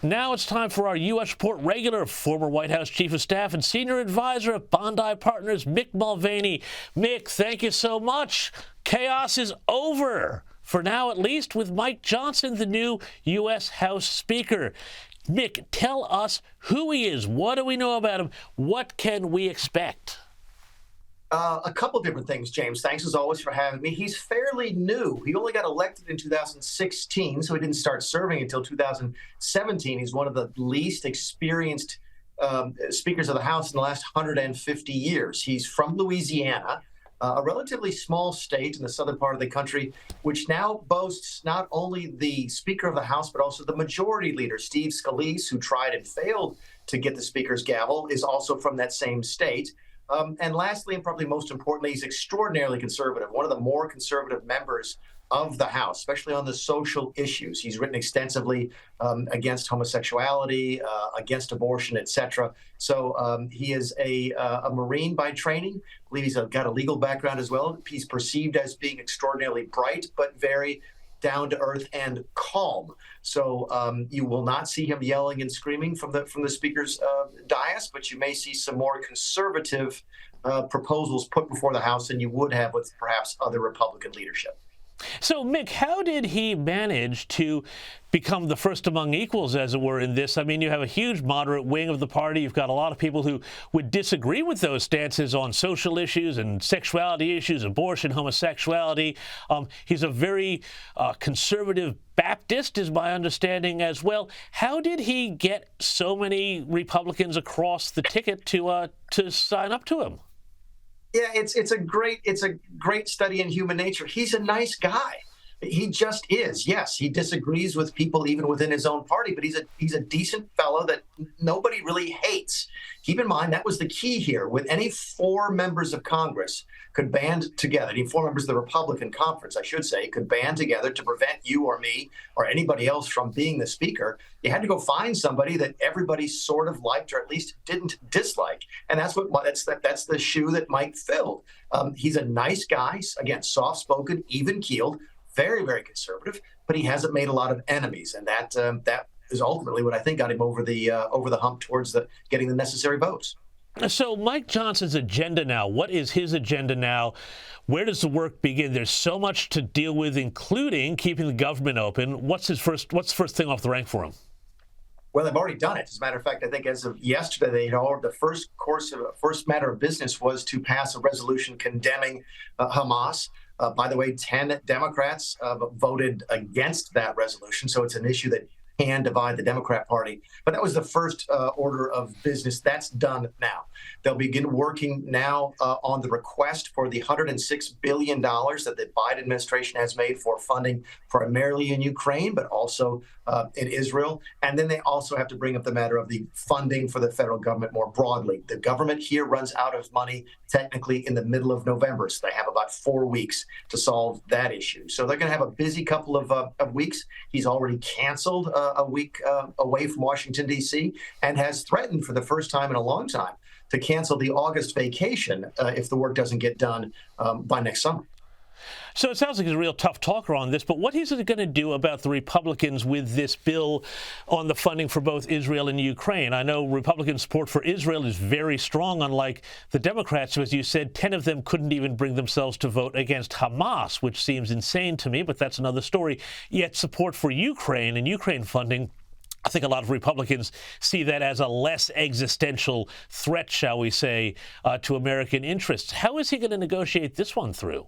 Now it's time for our U.S. Report regular, former White House Chief of Staff and Senior Advisor at Bondi Partners, Mick Mulvaney. Mick, thank you so much. Chaos is over, for now at least, with Mike Johnson, the new U.S. House Speaker. Mick, tell us who he is. What do we know about him? What can we expect? A couple different things, James. Thanks as always for having me. He's fairly new. He only got elected in 2016, so he didn't start serving until 2017. He's one of the least experienced speakers of the House in the last 150 years. He's from Louisiana, a relatively small state in the southern part of the country, which now boasts not only the Speaker of the House, but also the Majority Leader, Steve Scalise, who tried and failed to get the Speaker's gavel, is also from that same state. And lastly, and probably most importantly, he's extraordinarily conservative, one of the more conservative members of the House, especially on the social issues. He's written extensively against homosexuality, against abortion, etc. So he is a Marine by training. I believe he's got a legal background as well. He's perceived as being extraordinarily bright, but very down to earth and calm. So you will not see him yelling and screaming from the speaker's dais, but you may see some more conservative proposals put before the House than you would have with perhaps other Republican leadership. So, Mick, how did he manage to become the first among equals, as it were, in this? I mean, you have a huge moderate wing of the party. You've got a lot of people who would disagree with those stances on social issues and sexuality issues, abortion, homosexuality. He's a very conservative Baptist, is my understanding as well. How did he get so many Republicans across the ticket to sign up to him? Yeah, it's a great study in human nature. He's a nice guy. He just is. Yes, he disagrees with people even within his own party, but he's a decent fellow that nobody really hates. Keep in mind, that was the key here. With any four members of Congress could band together, any four members of the Republican conference, I should say, could band together to prevent you or me or anybody else from being the speaker. You had to go find somebody that everybody sort of liked or at least didn't dislike. And that's the shoe that Mike filled. He's a nice guy, again, soft-spoken, even-keeled, very, very conservative, but he hasn't made a lot of enemies, and that is ultimately what I think got him over the hump towards getting the necessary votes. So Mike Johnson's agenda now, what is his agenda now? Where does the work begin? There's so much to deal with, including keeping the government open. What's the first thing off the rank for him? Well, they've already done it. As a matter of fact, I think as of yesterday, the first matter of business was to pass a resolution condemning Hamas. By the way, 10 Democrats voted against that resolution, so it's an issue that can divide the Democrat Party. But that was the first order of business. That's done now. They'll begin working now on the request for the $106 billion that the Biden administration has made for funding primarily in Ukraine, but also in Israel. And then they also have to bring up the matter of the funding for the federal government more broadly. The government here runs out of money technically in the middle of November, so they have about 4 weeks to solve that issue. So they're going to have a busy couple of weeks. He's already canceled a week away from Washington, D.C., and has threatened for the first time in a long time to cancel the August vacation if the work doesn't get done by next summer. So it sounds like he's a real tough talker on this, but what is it going to do about the Republicans with this bill on the funding for both Israel and Ukraine? I know Republican support for Israel is very strong, unlike the Democrats, who, as you said, 10 of them couldn't even bring themselves to vote against Hamas, which seems insane to me, but that's another story. Yet support for Ukraine and Ukraine funding, I think a lot of Republicans see that as a less existential threat, shall we say, to American interests. How is he going to negotiate this one through?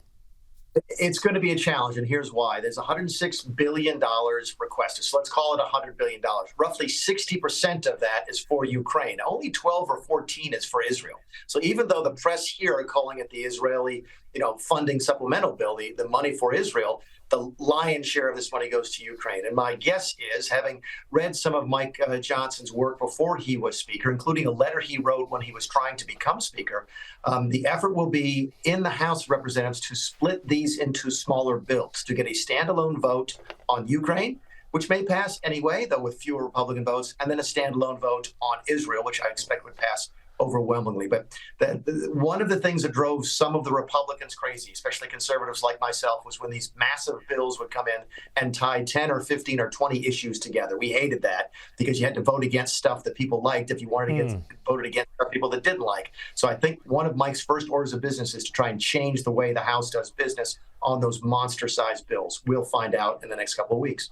It's going to be a challenge, and here's why. There's $106 billion requested, so let's call it $100 billion. Roughly 60% of that is for Ukraine. Only 12 or 14 is for Israel. So even though the press here are calling it the Israeli, funding supplemental bill, the money for Israel, the lion's share of this money goes to Ukraine. And my guess is, having read some of Mike Johnson's work before he was Speaker, including a letter he wrote when he was trying to become Speaker, the effort will be in the House of Representatives to split these into smaller bills, to get a standalone vote on Ukraine, which may pass anyway, though with fewer Republican votes, and then a standalone vote on Israel, which I expect would pass overwhelmingly. But one of the things that drove some of the Republicans crazy, especially conservatives like myself, was when these massive bills would come in and tie 10 or 15 or 20 issues together. We hated that because you had to vote against stuff that people liked if you wanted to get voted against people that didn't like. So I think one of Mike's first orders of business is to try and change the way the House does business on those monster-sized bills. We'll find out in the next couple of weeks.